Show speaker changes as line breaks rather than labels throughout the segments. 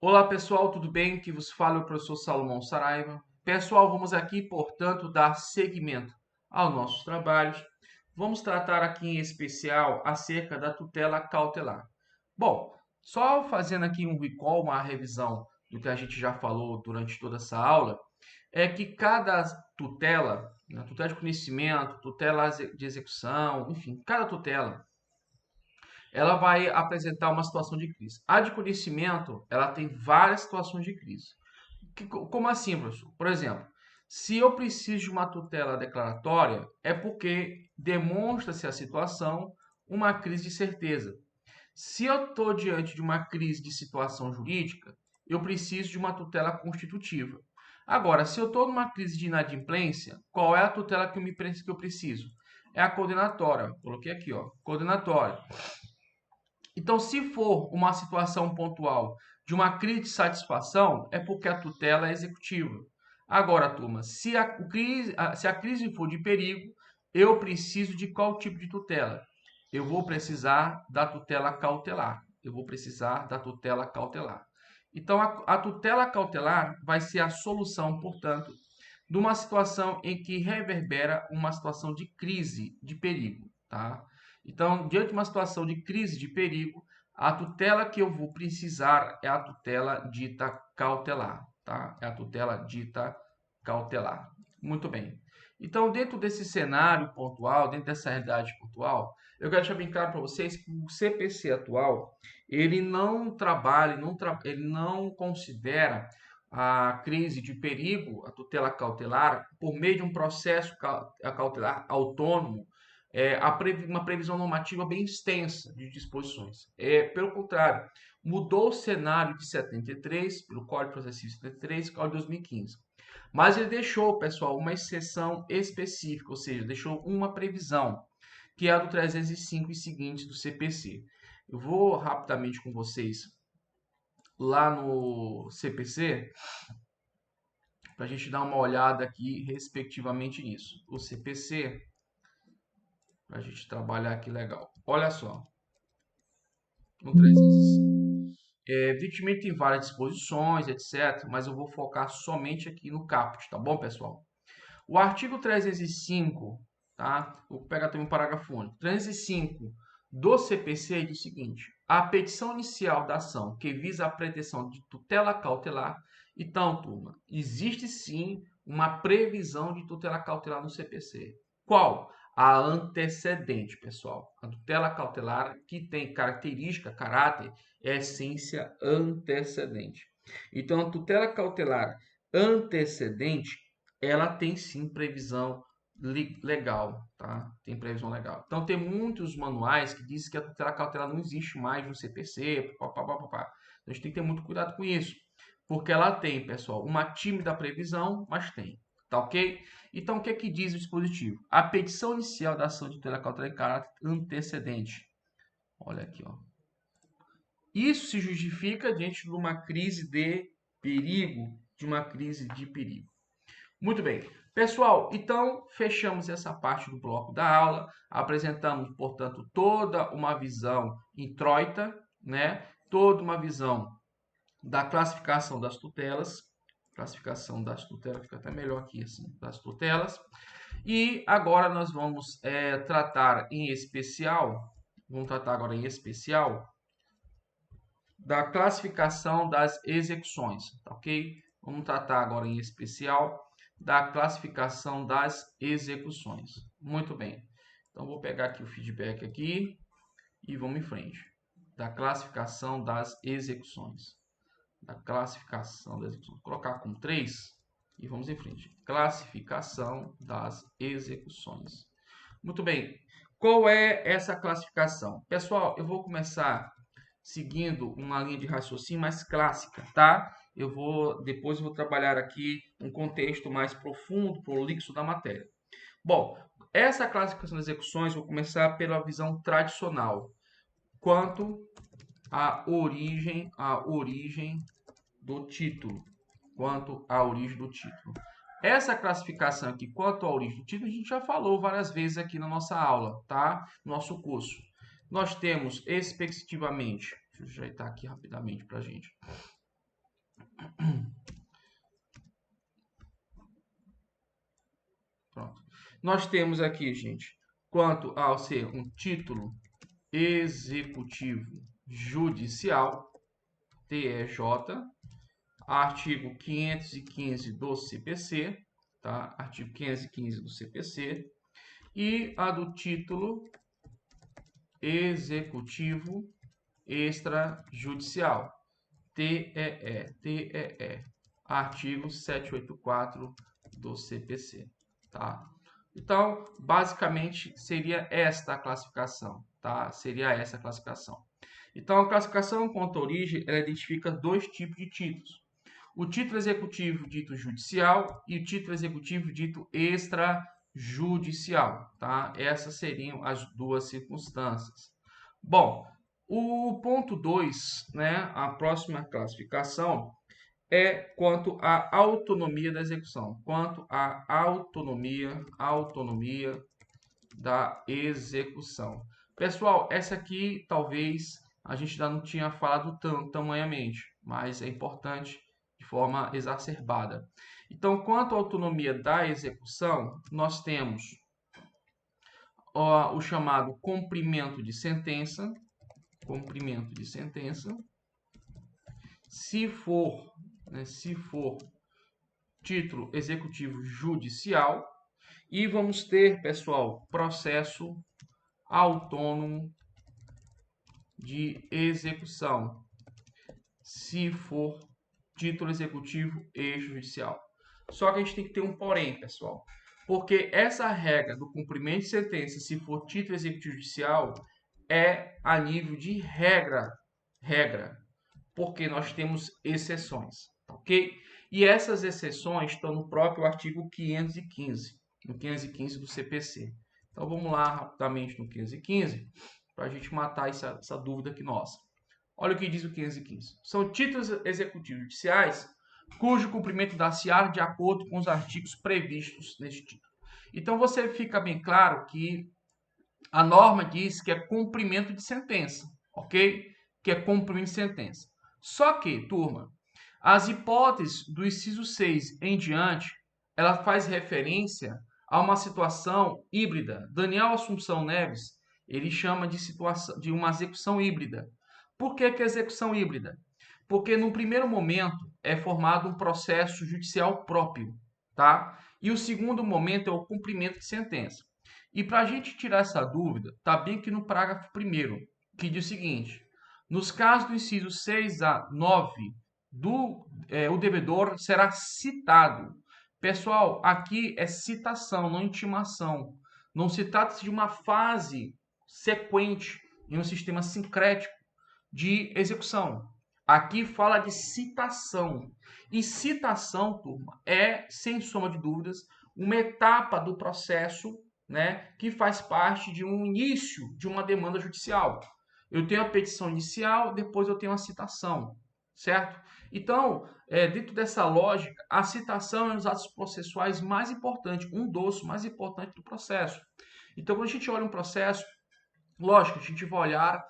Olá pessoal, tudo bem? Que vos fala o professor Salomão Saraiva. Pessoal, vamos aqui, portanto, dar seguimento aos nossos trabalhos. Vamos tratar aqui em especial acerca da tutela cautelar. Bom, só fazendo aqui um recall, uma revisão do que a gente já falou durante toda essa aula, é que cada tutela, tutela de conhecimento, tutela de execução, enfim, cada tutela ela vai apresentar uma situação de crise. A de conhecimento, ela tem várias situações de crise. Como assim, professor? Por exemplo, se eu preciso de uma tutela declaratória, é porque demonstra-se a situação uma crise de certeza. Se eu estou diante de uma crise de situação jurídica, eu preciso de uma tutela constitutiva. Agora, se eu estou numa crise de inadimplência, qual é a tutela que eu preciso? É a coordenatória. Coloquei aqui, ó, coordenatória. Então, se for uma situação pontual de uma crise de satisfação, é porque a tutela é executiva. Agora, turma, se a crise for de perigo, eu preciso de qual tipo de tutela? Eu vou precisar da tutela cautelar. Eu vou precisar da tutela cautelar. Então, a tutela cautelar vai ser a solução, portanto, de uma situação em que reverbera uma situação de crise, de perigo, tá? Então, diante de uma situação de crise, de perigo, a tutela que eu vou precisar é a tutela dita cautelar, tá? É a tutela dita cautelar. Muito bem. Então, dentro desse cenário pontual, dentro dessa realidade pontual, eu quero deixar bem claro para vocês que o CPC atual, ele não trabalha, ele não considera a crise de perigo, a tutela cautelar, por meio de um processo cautelar autônomo, uma previsão normativa bem extensa de disposições. Pelo contrário, mudou o cenário de 73, pelo Código de Processo Civil 73, para 2015. Mas ele deixou, pessoal, uma exceção específica, ou seja, deixou uma previsão, que é a do 305 e seguintes do CPC. Eu vou rapidamente com vocês lá no CPC, para a gente dar uma olhada aqui respectivamente nisso. O CPC, para a gente trabalhar aqui legal. Olha só, no 305. Evidentemente tem várias disposições, etc., mas eu vou focar somente aqui no caput, tá bom, pessoal? O artigo 305, tá? Vou pegar também o parágrafo único. 305 do CPC diz o seguinte: a petição inicial da ação que visa a pretensão de tutela cautelar. Então, turma, existe sim uma previsão de tutela cautelar no CPC. Qual? A antecedente, pessoal. A tutela cautelar que tem característica, caráter, essência antecedente. Então, a tutela cautelar antecedente ela tem sim previsão legal, tá? Tem previsão legal. Então tem muitos manuais que dizem que a tutela cautelar não existe mais no CPC, papapá. Então, a gente tem que ter muito cuidado com isso, porque ela tem, pessoal, uma tímida previsão, mas tem, tá ok? Então o que é que diz o dispositivo? A petição inicial da ação de tutela cautelar em caráter antecedente. Olha aqui, ó. Isso se justifica diante de uma crise de perigo, de uma crise de perigo. Muito bem. Pessoal, então fechamos essa parte do bloco da aula, apresentamos, portanto, toda uma visão introita, né? Toda uma visão da classificação das tutelas, fica até melhor aqui assim, das tutelas. E agora nós vamos vamos tratar agora em especial da classificação das execuções, tá ok? Vamos tratar agora em especial da classificação das execuções. Muito bem. Então vou pegar aqui o feedback aqui e vamos em frente. Da classificação das execuções. Da classificação das execuções. Vou colocar com 3 e vamos em frente. Classificação das execuções. Muito bem. Qual é essa classificação? Pessoal, eu vou começar seguindo uma linha de raciocínio mais clássica, tá? Depois eu vou trabalhar aqui um contexto mais profundo, prolixo da matéria. Bom, essa classificação das execuções, vou começar pela visão tradicional, quanto à origem do título, Essa classificação aqui, quanto à origem do título, a gente já falou várias vezes aqui na nossa aula, tá? No nosso curso. Nós temos, respectivamente, deixa eu ajeitar aqui rapidamente para a gente. Pronto. Nós temos aqui, gente, quanto ao ser um título executivo judicial, TEJ, artigo 515 do CPC, tá? Artigo 515 do CPC, e a do título executivo extrajudicial, TEE, artigo 784 do CPC, tá? Então, basicamente, seria esta a classificação, tá? Seria essa a classificação. Então, a classificação quanto à origem, ela identifica dois tipos de títulos. O título executivo dito judicial e o título executivo dito extrajudicial, tá? Essas seriam as duas circunstâncias. Bom, o ponto 2, né, a próxima classificação, é quanto à autonomia da execução. Quanto à autonomia da execução. Pessoal, essa aqui talvez a gente ainda não tinha falado tamanhamente, mas é importante de forma exacerbada. Então, quanto à autonomia da execução, nós temos o chamado cumprimento de sentença. Cumprimento de sentença. Se for título executivo judicial, e vamos ter, pessoal, processo autônomo de execução, se for título executivo extrajudicial. Só que a gente tem que ter um porém, pessoal, porque essa regra do cumprimento de sentença, se for título executivo judicial, é a nível de regra, porque nós temos exceções, ok? E essas exceções estão no próprio artigo 515, no 515 do CPC. Então vamos lá rapidamente no 515, para a gente matar essa dúvida aqui nossa. Olha o que diz o 515. São títulos executivos judiciais cujo cumprimento dá-se-á de acordo com os artigos previstos neste título. Então você fica bem claro que a norma diz que é cumprimento de sentença, ok? Que é cumprimento de sentença. Só que, turma, as hipóteses do inciso 6 em diante, ela faz referência a uma situação híbrida. Daniel Assunção Neves, ele chama de situação de uma execução híbrida. Por que é execução híbrida? Porque no primeiro momento é formado um processo judicial próprio, tá? E o segundo momento é o cumprimento de sentença. E para a gente tirar essa dúvida, tá bem que no parágrafo 1º, que diz o seguinte: nos casos do inciso 6 a 9, o devedor será citado. Pessoal, aqui é citação, não intimação. Não se trata de uma fase sequente em um sistema sincrético de execução. Aqui fala de citação. E citação, turma, é, sem sombra de dúvidas, uma etapa do processo, né, que faz parte de um início de uma demanda judicial. Eu tenho a petição inicial, depois eu tenho a citação, certo? Então, dentro dessa lógica, a citação é um dos atos processuais mais importantes, um dos mais importantes do processo. Então, quando a gente olha um processo, lógico, a gente vai olhar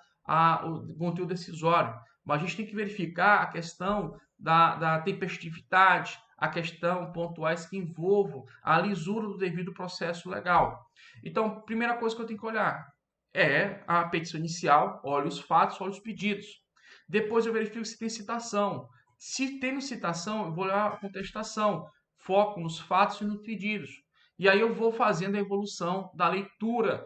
o conteúdo decisório, mas a gente tem que verificar a questão da tempestividade, a questão pontuais que envolvam a lisura do devido processo legal. Então, primeira coisa que eu tenho que olhar é a petição inicial, olho os fatos, olho os pedidos. Depois eu verifico se tem citação. Se tem citação, eu vou olhar a contestação, foco nos fatos e nos pedidos. E aí eu vou fazendo a evolução da leitura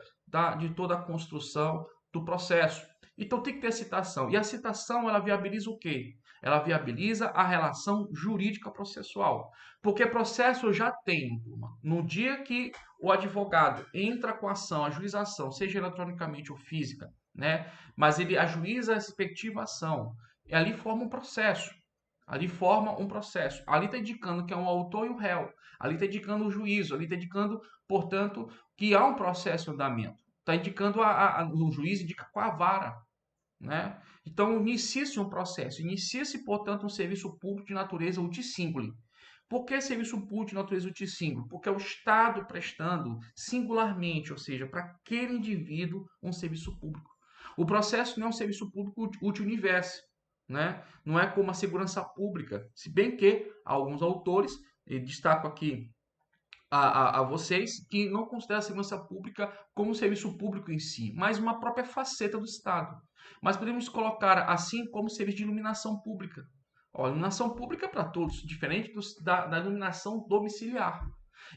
de toda a construção do processo. Então tem que ter a citação. E a citação, ela viabiliza o quê? Ela viabiliza a relação jurídica processual. Porque processo eu já tenho, turma. No dia que o advogado entra com a ação, a juização, seja eletronicamente ou física, né? Mas ele ajuiza a respectiva ação. E ali forma um processo. Ali forma um processo. Ali está indicando que é um autor e um réu. Ali está indicando o juízo. Ali está indicando, portanto, que há um processo em andamento. Está indicando, o juiz indica com a vara. Né? Então, inicia-se um processo. Inicia-se, portanto, um serviço público de natureza utisíngule. Por que serviço público de natureza utisíngule? Porque é o Estado prestando singularmente, ou seja, para aquele indivíduo, um serviço público. O processo não é um serviço público útil universo. né? Não é como a segurança pública, se bem que alguns autores, e destaco aqui a vocês, que não consideram a segurança pública como um serviço público em si, mas uma própria faceta do Estado. Mas podemos colocar assim como serviço de iluminação pública. Ó, iluminação pública é para todos, diferente da iluminação domiciliar.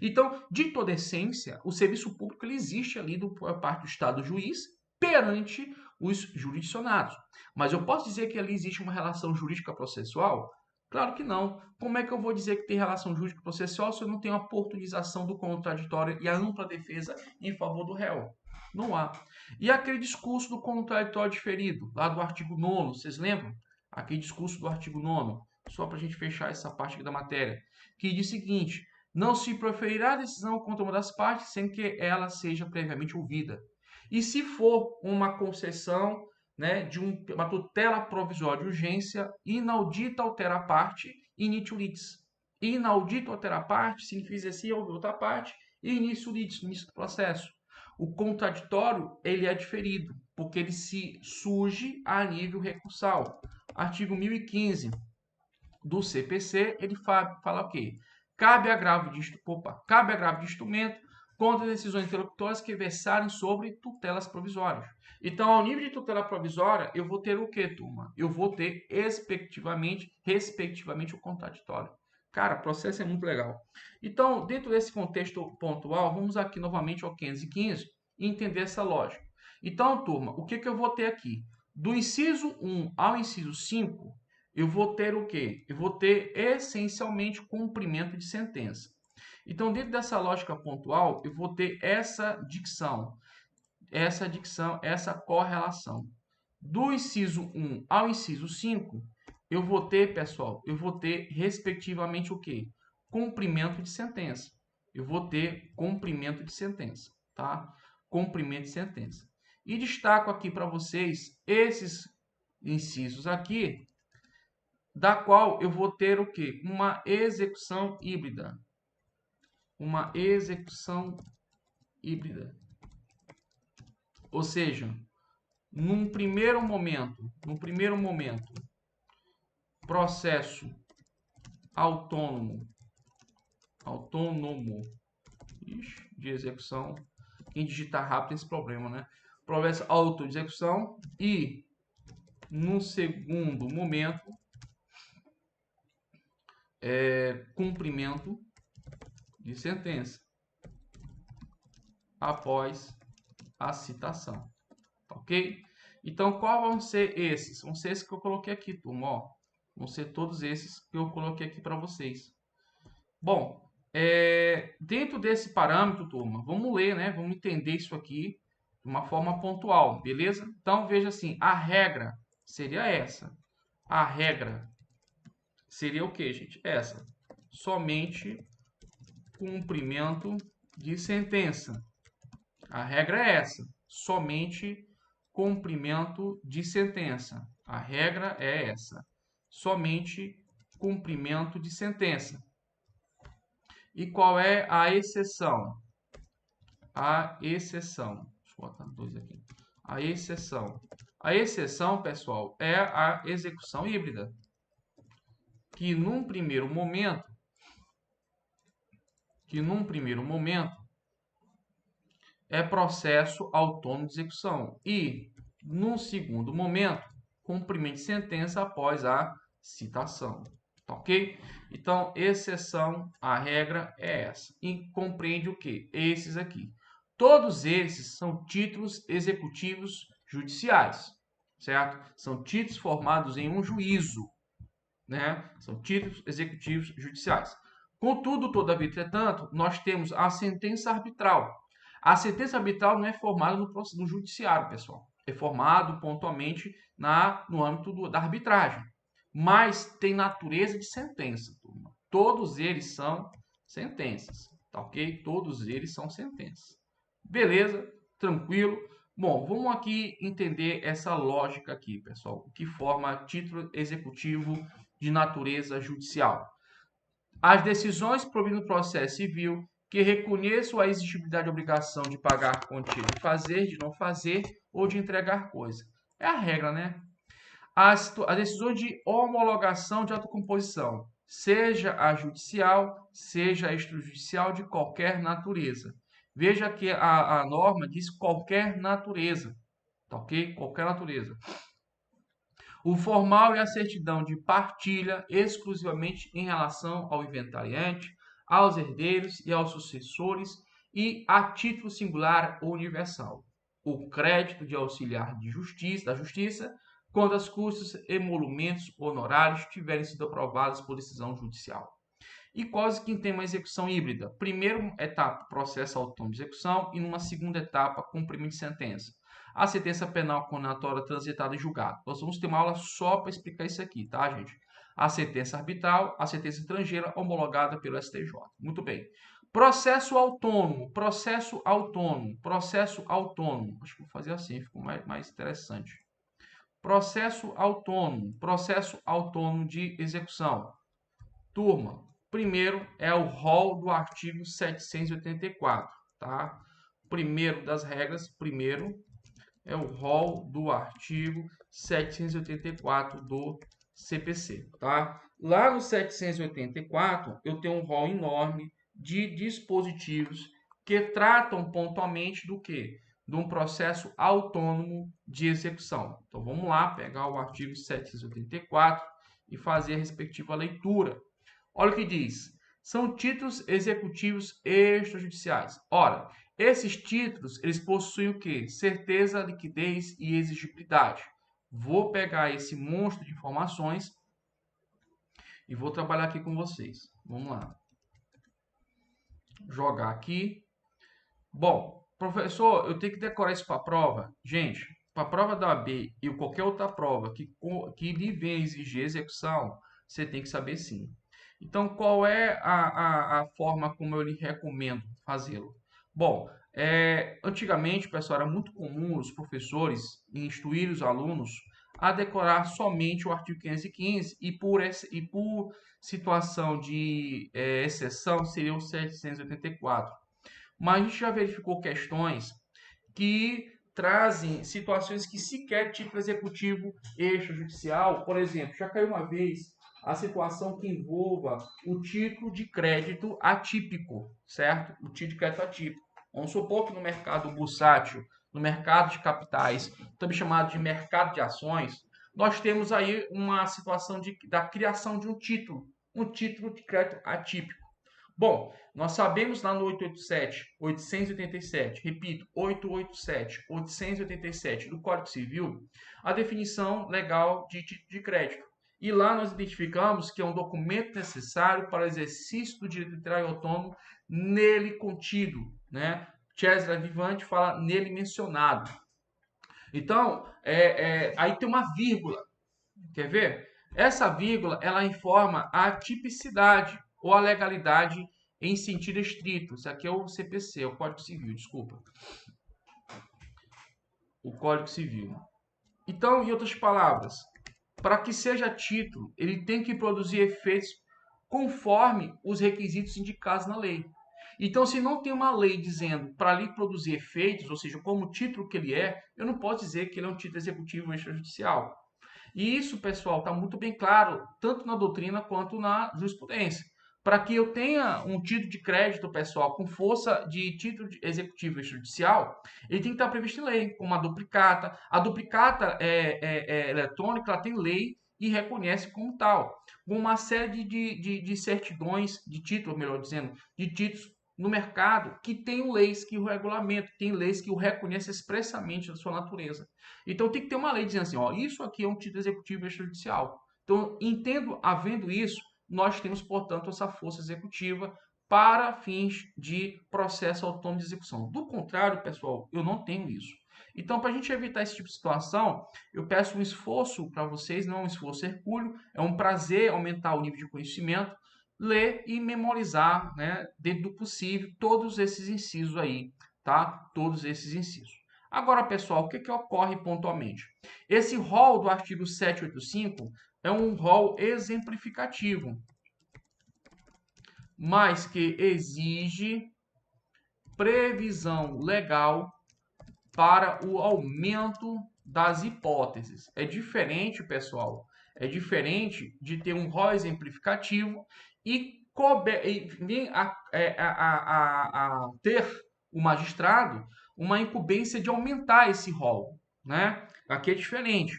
Então, de toda essência, o serviço público ele existe ali por parte do Estado juiz perante os jurisdicionados. Mas eu posso dizer que ali existe uma relação jurídica processual? Claro que não. Como é que eu vou dizer que tem relação jurídica processual se eu não tenho a oportunização do contraditório e a ampla defesa em favor do réu? Não há. E aquele discurso do contraditório diferido, lá do artigo 9º, vocês lembram? Aquele discurso do artigo 9º, só para a gente fechar essa parte aqui da matéria, que diz o seguinte: não se proferirá decisão contra uma das partes sem que ela seja previamente ouvida. E se for uma concessão, né, de uma tutela provisória de urgência, inaudita altera a parte, initio litis. Inaudito altera a parte, significa exercer outra parte, e início litis, início do processo. O contraditório, ele é diferido, porque ele se surge a nível recursal. Artigo 1015 do CPC, ele fala o quê? Cabe agravo de instrumento contra decisões interlocutórias que versarem sobre tutelas provisórias. Então, ao nível de tutela provisória, eu vou ter o quê, turma? Eu vou ter, respectivamente, o contraditório. Cara, o processo é muito legal. Então, dentro desse contexto pontual, vamos aqui novamente ao 515 e entender essa lógica. Então, turma, o que eu vou ter aqui? Do inciso 1 ao inciso 5, eu vou ter o quê? Eu vou ter essencialmente cumprimento de sentença. Então, dentro dessa lógica pontual, eu vou ter essa dicção, essa correlação. Do inciso 1 ao inciso 5, eu vou ter, pessoal, eu vou ter respectivamente o quê? Cumprimento de sentença. Eu vou ter cumprimento de sentença, tá? Cumprimento de sentença. E destaco aqui para vocês esses incisos aqui, da qual eu vou ter o quê? Uma execução híbrida. Uma execução híbrida. Ou seja, num primeiro momento, processo autônomo de execução. Quem digitar rápido tem esse problema, né? Processo auto de execução e, num segundo momento, cumprimento de sentença após a citação, ok? Então, qual vão ser esses? Vão ser esses que eu coloquei aqui, turma, ó. Vão ser todos esses que eu coloquei aqui para vocês. Bom, dentro desse parâmetro, turma, vamos ler, né? Vamos entender isso aqui de uma forma pontual, beleza? Então, veja assim, a regra seria essa. A regra seria o que, gente? Essa. Somente cumprimento de sentença. A regra é essa. Somente cumprimento de sentença. A regra é essa. Somente cumprimento de sentença. E qual é a exceção? A exceção. Deixa eu botar dois aqui. A exceção. A exceção, pessoal, é a execução híbrida. Que num primeiro momento, é processo autônomo de execução. E, num segundo momento, cumprimento de sentença após a citação. Tá ok? Então, exceção, a regra é essa. E compreende o quê? Esses aqui. Todos esses são títulos executivos judiciais, certo? São títulos formados em um juízo, né? São títulos executivos judiciais. Contudo, todavia, entretanto, nós temos a sentença arbitral. A sentença arbitral não é formada no judiciário, pessoal. É formado pontualmente no âmbito da arbitragem. Mas tem natureza de sentença, turma. Todos eles são sentenças, tá ok? Todos eles são sentenças. Beleza? Tranquilo? Bom, vamos aqui entender essa lógica aqui, pessoal. O que forma título executivo de natureza judicial. As decisões provindo do processo civil que reconheçam a exigibilidade de obrigação de pagar quantia de fazer, de não fazer ou de entregar coisa. É a regra, né? As decisões de homologação de autocomposição, seja a judicial, seja a extrajudicial, de qualquer natureza. Veja que a norma diz qualquer natureza, tá ok? Qualquer natureza. O formal e a certidão de partilha exclusivamente em relação ao inventariante, aos herdeiros e aos sucessores e a título singular ou universal. O crédito de auxiliar da justiça, quando as custas, emolumentos, honorários tiverem sido aprovados por decisão judicial. E quase que tem uma execução híbrida. Primeira etapa, processo autônomo de execução, e numa segunda etapa, cumprimento de sentença. A sentença penal condenatória transitada em julgado. Nós vamos ter uma aula só para explicar isso aqui, tá, gente? A sentença arbitral, a sentença estrangeira homologada pelo STJ. Muito bem. Processo autônomo, processo autônomo, processo autônomo. Acho que vou fazer assim, ficou mais interessante. Processo autônomo de execução. Turma, primeiro é o rol do artigo 784, tá? Primeiro das regras, primeiro é o rol do artigo 784 do CPC, tá? Lá no 784, eu tenho um rol enorme de dispositivos que tratam pontualmente do quê? De um processo autônomo de execução. Então, vamos lá, pegar o artigo 784 e fazer a respectiva leitura. Olha o que diz. São títulos executivos extrajudiciais. Ora, esses títulos, eles possuem o quê? Certeza, liquidez e exigibilidade. Vou pegar esse monstro de informações e vou trabalhar aqui com vocês. Vamos lá. Jogar aqui. Bom, professor, eu tenho que decorar isso para a prova? Gente, para a prova da OAB e qualquer outra prova que lhe venha exigir execução, você tem que saber sim. Então, qual é a forma como eu lhe recomendo fazê-lo? Bom, antigamente, pessoal, era muito comum os professores instruir os alunos a decorar somente o artigo 515 e por situação de exceção seria o 784. Mas a gente já verificou questões que trazem situações que sequer título executivo extrajudicial, por exemplo, já caiu uma vez a situação que envolva o título de crédito atípico, certo? O título de crédito atípico. Vamos supor que no mercado bursátil, no mercado de capitais, também chamado de mercado de ações, nós temos aí uma situação da criação de um título de crédito atípico. Bom, nós sabemos lá no 887, repito, 887 do Código Civil, a definição legal de título de crédito. E lá nós identificamos que é um documento necessário para o exercício do direito literário autônomo nele contido, né? Cesare Vivante fala nele mencionado. Então, aí tem uma vírgula. Quer ver? Essa vírgula, ela informa a tipicidade ou a legalidade em sentido estrito. Isso aqui é o CPC, o Código Civil, desculpa. O Código Civil. Então, em outras palavras, para que seja título, ele tem que produzir efeitos conforme os requisitos indicados na lei. Então, se não tem uma lei dizendo para ali produzir efeitos, ou seja, como título que ele é, eu não posso dizer que ele é um título executivo extrajudicial. E isso, pessoal, está muito bem claro, tanto na doutrina quanto na jurisprudência. Para que eu tenha um título de crédito, pessoal, com força de título executivo extrajudicial, ele tem que estar previsto em lei, como a duplicata. A duplicata eletrônica, ela tem lei e reconhece como tal. Uma série de certidões, de títulos, melhor dizendo, de títulos no mercado que tem leis que o regulamentam, tem leis que o reconhecem expressamente da sua natureza. Então tem que ter uma lei dizendo assim, ó, isso aqui é um título executivo extrajudicial. Então, havendo isso, nós temos, portanto, essa força executiva para fins de processo autônomo de execução. Do contrário, pessoal, eu não tenho isso. Então, para a gente evitar esse tipo de situação, eu peço um esforço para vocês, não é um esforço hercúleo, é um prazer aumentar o nível de conhecimento, ler e memorizar, né, dentro do possível, todos esses incisos aí, tá? Todos esses incisos. Agora, pessoal, o que ocorre pontualmente? Esse rol do artigo 785 é um rol exemplificativo, mas que exige previsão legal para o aumento das hipóteses. É diferente, pessoal, é diferente de ter um rol exemplificativo e vir a ter o magistrado uma incumbência de aumentar esse rol, né? Aqui é diferente.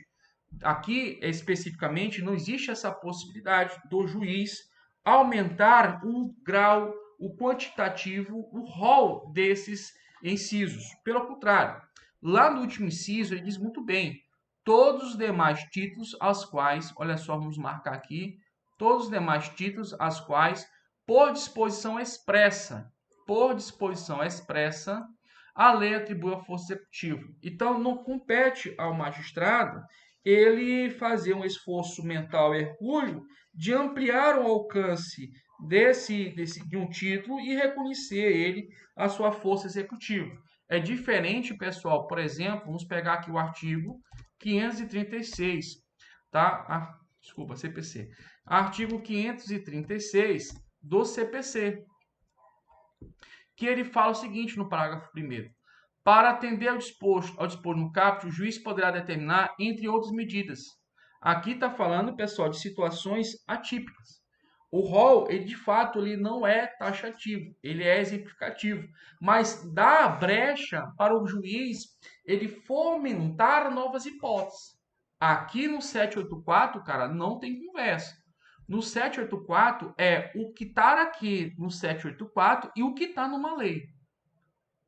Aqui, especificamente, não existe essa possibilidade do juiz aumentar o grau, o quantitativo, o rol desses incisos. Pelo contrário, lá no último inciso, ele diz muito bem, todos os demais títulos aos quais, olha só, vamos marcar aqui, todos os demais títulos aos quais, por disposição expressa, a lei atribui a força executiva. Então, não compete ao magistrado ele fazer um esforço mental hercúleo de ampliar o alcance de um título e reconhecer ele a sua força executiva. É diferente, pessoal, por exemplo, vamos pegar aqui o artigo 536, tá? Desculpa, CPC. Artigo 536 do CPC, que ele fala o seguinte no parágrafo 1º. Para atender ao disposto no caput, o juiz poderá determinar, entre outras medidas. Aqui está falando, pessoal, de situações atípicas. O rol, ele de fato, ele não é taxativo, ele é exemplificativo, mas dá brecha para o juiz ele fomentar novas hipóteses. Aqui no 784, cara, não tem conversa. No 784 é o que está aqui no 784 e o que está numa lei.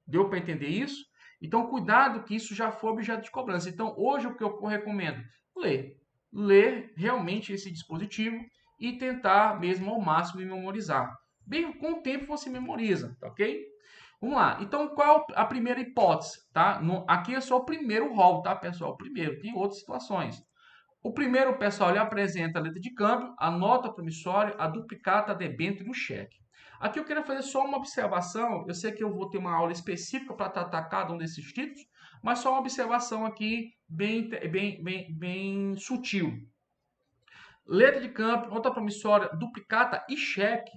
Deu para entender isso? Então, cuidado que isso já foi objeto de cobrança. Então, hoje o que eu recomendo? Ler. Ler realmente esse dispositivo e tentar mesmo ao máximo memorizar. Bem, com o tempo você memoriza, tá ok? Vamos lá. Então, qual a primeira hipótese? Tá? Aqui é só o primeiro rol, tá, pessoal? O primeiro. Tem outras situações. O primeiro, pessoal, ele apresenta a letra de câmbio, a nota promissória, a duplicata, a debênture e o cheque. Aqui eu quero fazer só uma observação. Eu sei que eu vou ter uma aula específica para tratar cada um desses títulos, mas só uma observação aqui bem sutil. Letra de câmbio, nota promissória, duplicata e cheque,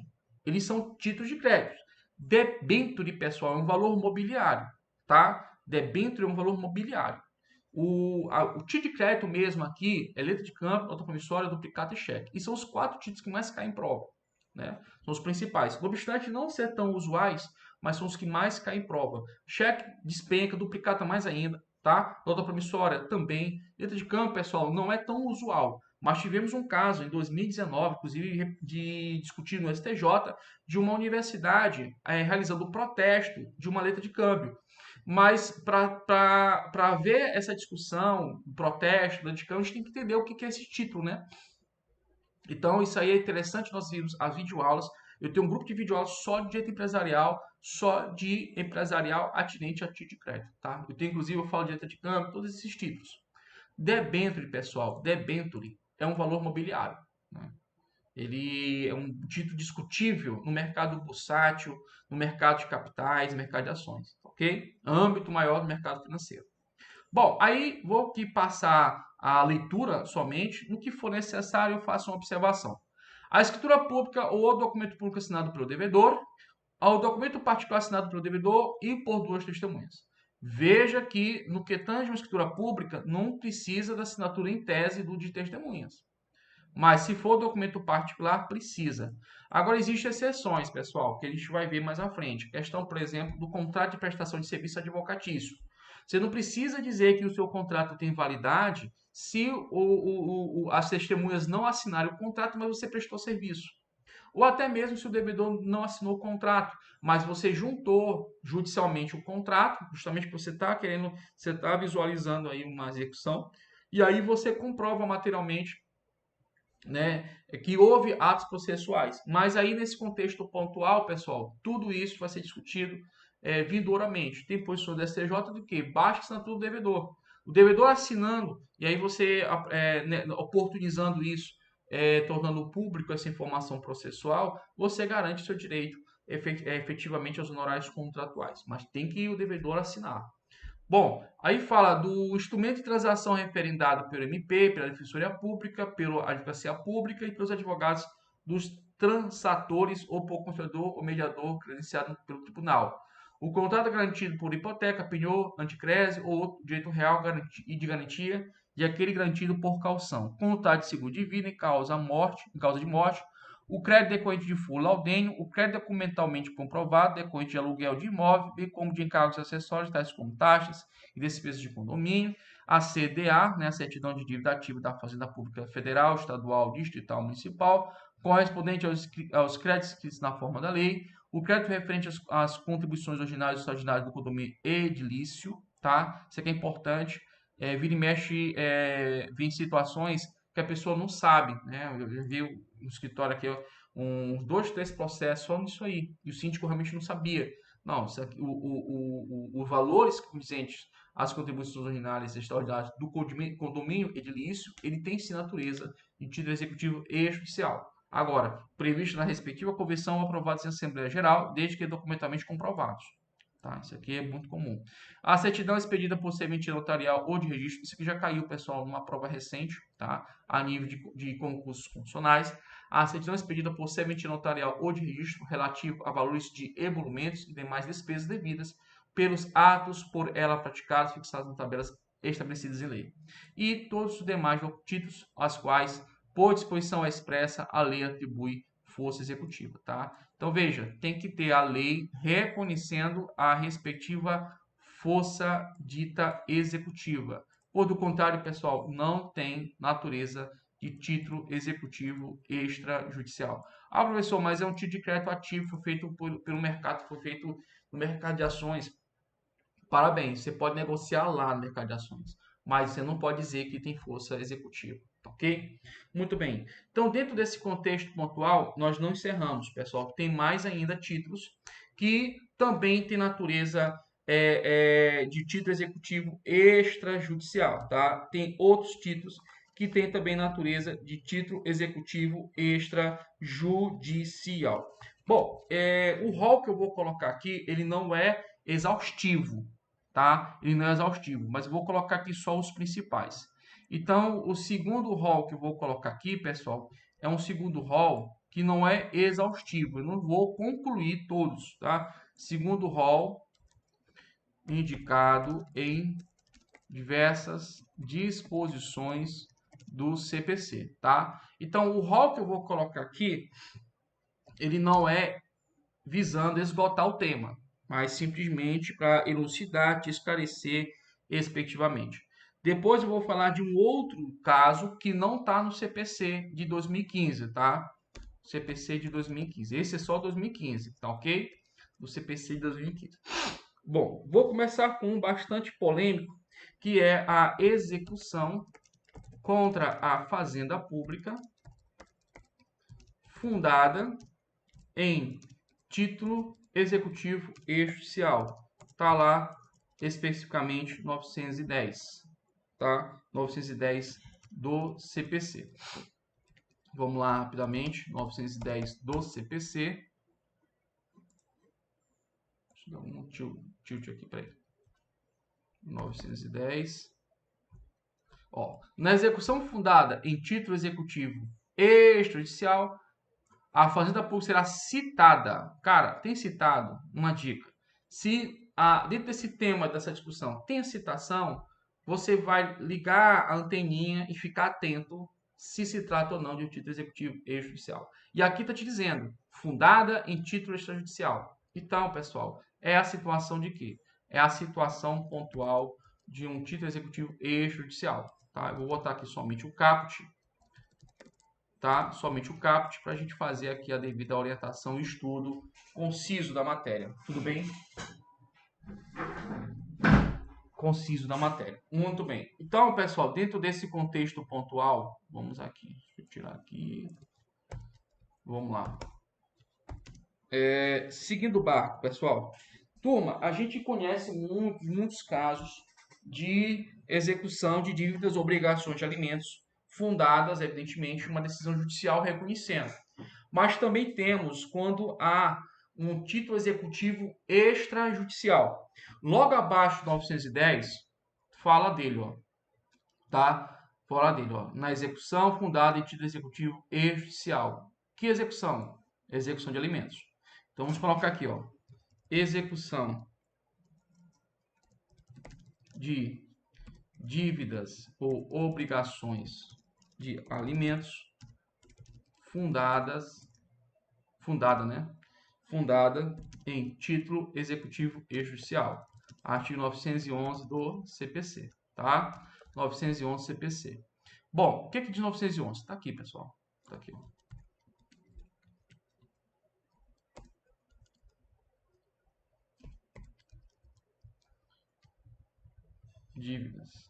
eles são títulos de crédito. Debênture, pessoal, é um valor mobiliário, tá? Debênture é um valor mobiliário. O título de crédito mesmo aqui é letra de câmbio, nota promissória, duplicata e cheque. E são os 4 títulos que mais caem em prova, né? São os principais. No obstante não ser tão usuais, mas são os que mais caem em prova. Cheque despenca, duplicata mais ainda, tá? Nota promissória também. Letra de câmbio, pessoal, não é tão usual. Mas tivemos um caso em 2019, inclusive de discutir no STJ, de uma universidade realizando protesto de uma letra de câmbio. Mas para ver essa discussão, protesto, letra de câmbio, a gente tem que entender o que é esse título, né? Então, isso aí é interessante nós vimos as videoaulas. Eu tenho um grupo de videoaulas só de direito empresarial, só de empresarial atinente a título de crédito, tá? Eu tenho, inclusive, eu falo de letra de câmbio, todos esses títulos. Debênture, pessoal, debênture é um valor mobiliário, né? Ele é um título discutível no mercado bursátil, no mercado de capitais, no mercado de ações, ok? Âmbito maior do mercado financeiro. Bom, aí vou aqui passar a leitura somente. No que for necessário, eu faço uma observação. A escritura pública ou o documento público assinado pelo devedor, ao documento particular assinado pelo devedor e por duas testemunhas. Veja que, no que tange uma escritura pública, não precisa da assinatura em tese do de testemunhas. Mas se for documento particular, precisa. Agora, existem exceções, pessoal, que a gente vai ver mais à frente. Questão, por exemplo, do contrato de prestação de serviço advocatício. Você não precisa dizer que o seu contrato tem validade se as testemunhas não assinarem o contrato, mas você prestou serviço. Ou até mesmo se o devedor não assinou o contrato, mas você juntou judicialmente o contrato, justamente porque você está querendo, você está visualizando aí uma execução, e aí você comprova materialmente, né, que houve atos processuais. Mas aí, nesse contexto pontual, pessoal, tudo isso vai ser discutido vindouramente. Tem posição do STJ do que? Baixa a assinatura do devedor. O devedor assinando, e aí você né, oportunizando isso, tornando público essa informação processual, você garante seu direito efetivamente aos honorários contratuais. Mas tem que o devedor assinar. Bom, aí fala do instrumento de transação referendado pelo MP, pela Defensoria Pública, pela Advocacia Pública e pelos advogados dos transatores ou por conselhador ou mediador credenciado pelo tribunal. O contrato é garantido por hipoteca, penhor, anticrese ou outro direito real e de garantia e aquele garantido por caução. Contrato de seguro de vida em causa de morte, o crédito decorrente de furo laudênio, o crédito documentalmente comprovado decorrente de aluguel de imóvel, bem como de encargos acessórios, tais como taxas e despesas de condomínio, a CDA, né, a certidão de dívida ativa da Fazenda Pública Federal, Estadual, Distrital, Municipal, correspondente aos créditos escritos na forma da lei, o crédito referente às contribuições ordinárias e extraordinárias do condomínio edilício, tá? Isso aqui é importante. Vira e mexe, vem situações que a pessoa não sabe, né? Eu vi no escritório aqui uns 2, 3 processos só nisso aí, e o síndico realmente não sabia. Não, isso aqui, os valores condizentes às contribuições ordinárias e extraordinárias do condomínio edilício, ele tem sim natureza de título executivo extrajudicial. Agora, previsto na respectiva convenção aprovados em Assembleia Geral, desde que documentalmente comprovados. Tá? Isso aqui é muito comum. A certidão expedida por serventia notarial ou de registro, isso aqui já caiu, pessoal, numa prova recente, tá? A nível de concursos constitucionais. A certidão expedida por serventia notarial ou de registro relativo a valores de emolumentos e demais despesas devidas pelos atos por ela praticados, fixados em tabelas estabelecidas em lei. E todos os demais títulos aos quais, por disposição expressa, a lei atribui força executiva, tá? Então, veja, tem que ter a lei reconhecendo a respectiva força dita executiva. Por do contrário, pessoal, não tem natureza de título executivo extrajudicial. Ah, professor, mas é um título de crédito ativo, foi feito pelo mercado, foi feito no mercado de ações. Parabéns, você pode negociar lá no mercado de ações, mas você não pode dizer que tem força executiva, ok? Muito bem. Então, dentro desse contexto pontual, nós não encerramos, pessoal. Tem mais ainda títulos que também tem natureza de título executivo extrajudicial, tá? Tem outros títulos que têm também natureza de título executivo extrajudicial. Bom, o rol que eu vou colocar aqui, ele não é exaustivo, tá? Ele não é exaustivo, mas eu vou colocar aqui só os principais. Então, o segundo rol que eu vou colocar aqui, pessoal, é um segundo rol que não é exaustivo. Eu não vou concluir todos, tá? Segundo rol indicado em diversas disposições do CPC, tá? Então, o rol que eu vou colocar aqui, ele não é visando esgotar o tema, mas simplesmente para elucidar, te esclarecer respectivamente. Depois eu vou falar de um outro caso que não está no CPC de 2015, tá? CPC de 2015. Esse é só 2015, tá ok? Do CPC de 2015. Bom, vou começar com um bastante polêmico, que é a execução contra a fazenda pública fundada em título executivo extrajudicial. Tá lá especificamente 910, tá? 910 do CPC. Vamos lá rapidamente, 910 do CPC. Deixa eu dar um tilt aqui para ele. 910. Ó, na execução fundada em título executivo extrajudicial, a fazenda pública será citada. Cara, tem citado, uma dica. Se dentro desse tema, dessa discussão, tem citação, você vai ligar a anteninha e ficar atento se trata ou não de um título executivo extrajudicial. E aqui está te dizendo, fundada em título extrajudicial. Então, pessoal, é a situação de quê? É a situação pontual de um título executivo extrajudicial. Tá? Eu vou botar aqui somente o caput, tá? Somente o caput para a gente fazer aqui a devida orientação e estudo conciso da matéria. Tudo bem? Conciso da matéria. Muito bem. Então, pessoal, dentro desse contexto pontual, vamos aqui. Deixa eu tirar aqui. Vamos lá. Seguindo o barco, pessoal. Turma, a gente conhece muitos casos de execução de dívidas ou obrigações de alimentos fundadas, evidentemente, em uma decisão judicial reconhecendo. Mas também temos quando há um título executivo extrajudicial. Logo abaixo do 910, fala dele, ó, tá? Fala dele, ó, na execução fundada em título executivo extrajudicial. Que execução? Execução de alimentos. Então vamos colocar aqui, ó, execução de dívidas ou obrigações de alimentos fundada em título executivo extrajudicial. Artigo 911 do CPC, tá? 911 CPC. Bom, o que diz 911? Tá aqui, pessoal. Tá aqui, ó. Dívidas.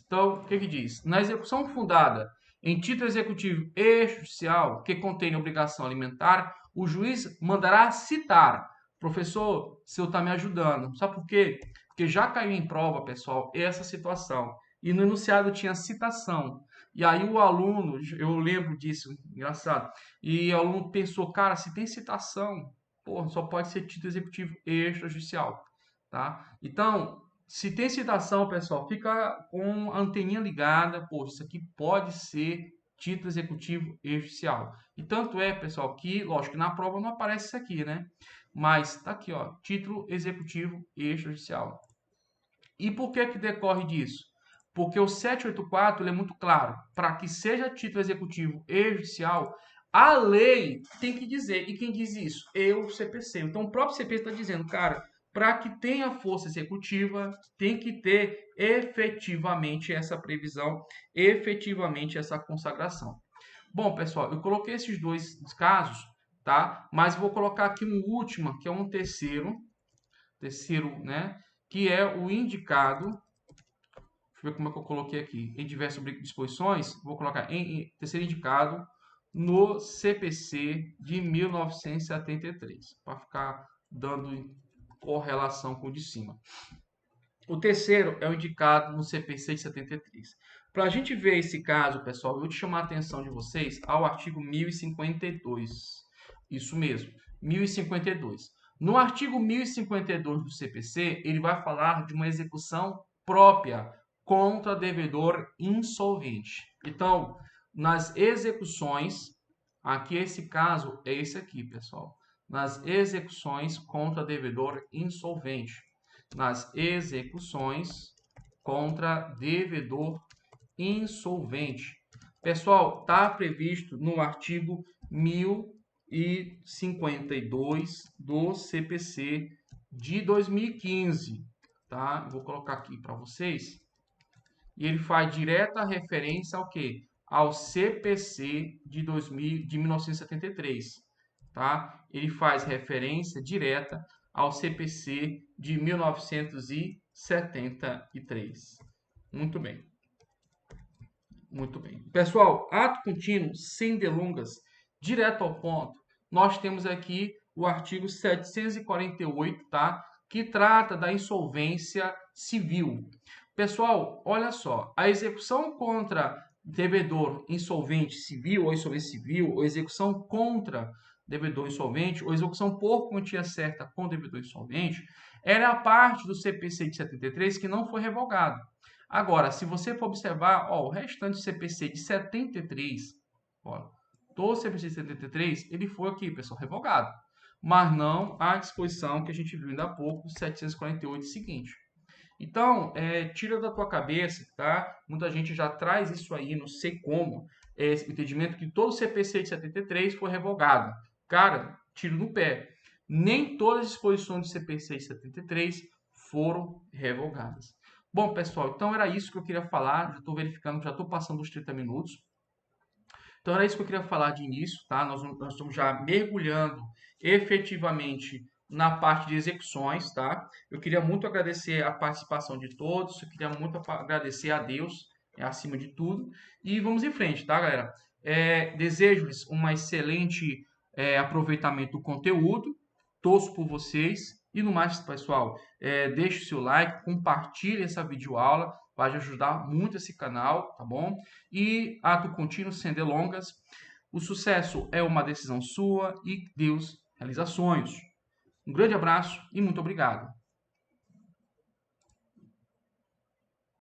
Então, o que diz? Na execução fundada em título executivo extrajudicial que contém obrigação alimentar, o juiz mandará citar. Professor, o senhor está me ajudando. Sabe por quê? Porque já caiu em prova, pessoal, essa situação. E no enunciado tinha citação. E aí o aluno, eu lembro disso, engraçado. E o aluno pensou, cara, se tem citação, pô, só pode ser título executivo extrajudicial, tá? Então, se tem citação, pessoal, fica com a anteninha ligada. Poxa, isso aqui pode ser título executivo extrajudicial. E tanto é, pessoal, que, lógico, na prova não aparece isso aqui, né? Mas tá aqui, ó, título executivo extrajudicial. E por que decorre disso? Porque o 784 ele é muito claro. Para que seja título executivo extrajudicial, a lei tem que dizer. E quem diz isso? Eu, CPC. Então, o próprio CPC está dizendo, cara, para que tenha força executiva, tem que ter efetivamente essa previsão, efetivamente essa consagração. Bom, pessoal, eu coloquei esses dois casos, tá? Mas vou colocar aqui um último, que é um terceiro, né? Que é o indicado. Deixa eu ver como é que eu coloquei aqui. Em diversas disposições, vou colocar em terceiro indicado no CPC de 1973, para ficar dando correlação com o de cima. O terceiro é o indicado no CPC de 73. Para a gente ver esse caso, pessoal, eu vou te chamar a atenção de vocês ao artigo 1052. Isso mesmo, 1052. No artigo 1052 do CPC, ele vai falar de uma execução própria contra devedor insolvente. Então, nas execuções, aqui esse caso é esse aqui, pessoal. Nas execuções contra devedor insolvente. Nas execuções contra devedor insolvente. Pessoal, está previsto no artigo 1052 do CPC de 2015, tá? Vou colocar aqui para vocês. E ele faz direta referência ao quê? Ao CPC de 1973, tá? Ele faz referência direta ao CPC de 1973. Muito bem. Muito bem. Pessoal, ato contínuo, sem delongas, direto ao ponto. Nós temos aqui o artigo 748, tá? Que trata da insolvência civil. Pessoal, olha só, a execução contra devedor insolvente civil, ou insolvência civil, ou execução contra devedor insolvente, ou execução por quantia certa com devedor insolvente, era a parte do CPC de 73 que não foi revogado. Agora, se você for observar, ó, o restante do CPC de 73, ó, do CPC de 73, ele foi aqui, pessoal, revogado. Mas não a disposição que a gente viu ainda há pouco, 748 seguinte. Então, tira da tua cabeça, tá? Muita gente já traz isso aí, não sei como, esse entendimento que todo o CPC de 73 foi revogado. Cara, tiro no pé. Nem todas as disposições do CPC de 73 foram revogadas. Bom, pessoal, então era isso que eu queria falar. Já estou verificando, já estou passando os 30 minutos. Então era isso que eu queria falar de início, tá? Nós estamos já mergulhando efetivamente na parte de execuções, tá? Eu queria muito agradecer a participação de todos, eu queria muito agradecer a Deus, acima de tudo. E vamos em frente, tá, galera? Desejo-lhes um excelente aproveitamento do conteúdo, torço por vocês. E no mais, pessoal, deixe o seu like, compartilhe essa videoaula, vai ajudar muito esse canal, tá bom? E ato contínuo, sem delongas. O sucesso é uma decisão sua e Deus realiza sonhos. Um grande abraço e muito obrigado.